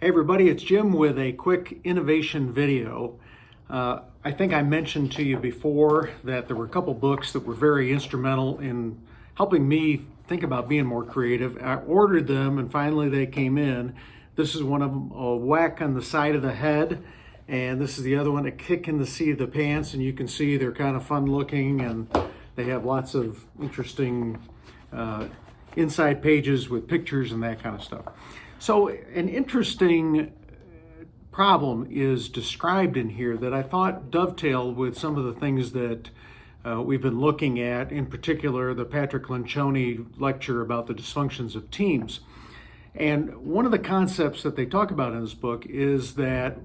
Hey everybody, it's Jim with a quick innovation video. I think I mentioned to you before that there were a couple books that were very instrumental in helping me think about being more creative. I ordered them and finally they came in. This is one of them, A Whack on the Side of the Head, and this is the other one, A Kick in the Seat of the Pants, and you can see they're kind of fun looking and they have lots of interesting inside pages with pictures and that kind of stuff. So an interesting problem is described in here that I thought dovetailed with some of the things that we've been looking at, in particular the Patrick Lencioni lecture about the dysfunctions of teams. And one of the concepts that they talk about in this book is that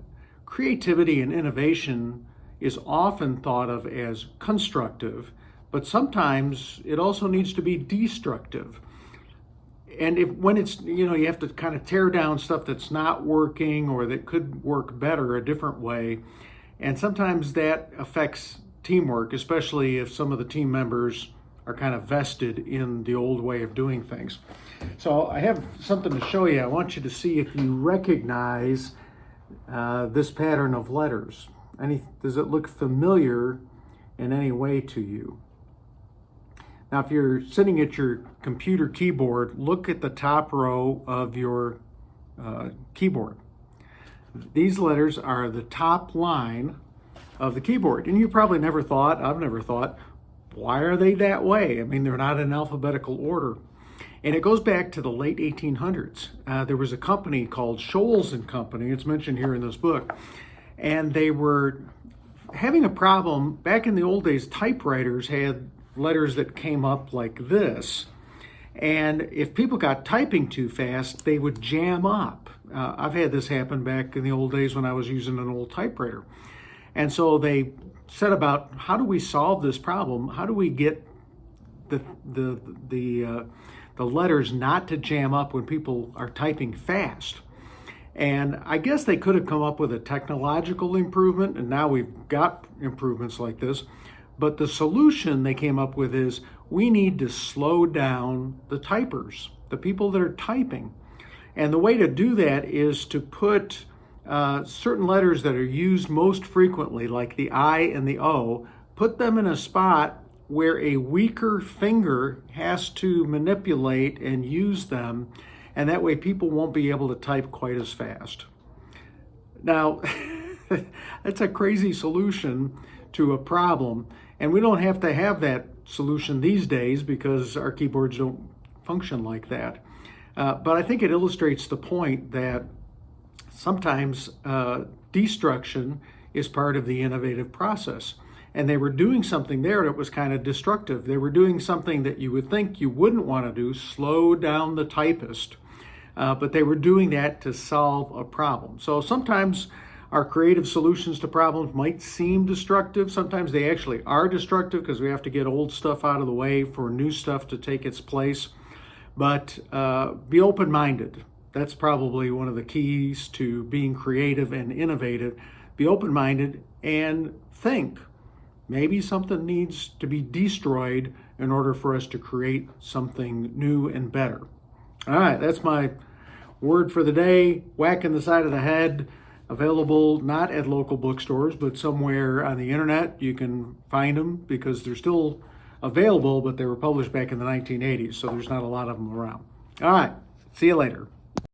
creativity and innovation is often thought of as constructive, but sometimes it also needs to be destructive. And when it's, you have to kind of tear down stuff that's not working or that could work better a different way. And sometimes that affects teamwork, especially if some of the team members are kind of vested in the old way of doing things. So I have something to show you. I want you to see if you recognize this pattern of letters. Does it look familiar in any way to you? Now, if you're sitting at your computer keyboard, look at the top row of your keyboard. These letters are the top line of the keyboard. And you probably never thought, I've never thought, why are they that way? I mean, they're not in alphabetical order. And it goes back to the late 1800s. There was a company called Shoals and Company. It's mentioned here in this book. And they were having a problem. Back in the old days, typewriters had letters that came up like this, and if people got typing too fast, they would jam up. I've had this happen back in the old days when I was using an old typewriter. And so they set about, how do we solve this problem? How do we get the letters not to jam up when people are typing fast? And I guess they could have come up with a technological improvement, and now we've got improvements like this. But the solution they came up with is we need to slow down the typers, the people that are typing. And the way to do that is to put certain letters that are used most frequently, like the I and the O, put them in a spot where a weaker finger has to manipulate and use them, and that way people won't be able to type quite as fast. Now, that's a crazy solution to a problem, and we don't have to have that solution these days because our keyboards don't function like that. But I think it illustrates the point that sometimes destruction is part of the innovative process. And they were doing something there that was kind of destructive. They were doing something that you would think you wouldn't want to do, slow down the typist. But they were doing that to solve a problem. So sometimes our creative solutions to problems might seem destructive. Sometimes they actually are destructive because we have to get old stuff out of the way for new stuff to take its place. But be open-minded. That's probably one of the keys to being creative and innovative. Be open-minded and think. Maybe something needs to be destroyed in order for us to create something new and better. All right, that's my word for the day. Whack in the Side of the Head. Available not at local bookstores, but somewhere on the internet. You can find them because they're still available, but they were published back in the 1980s, so there's not a lot of them around. All right, see you later.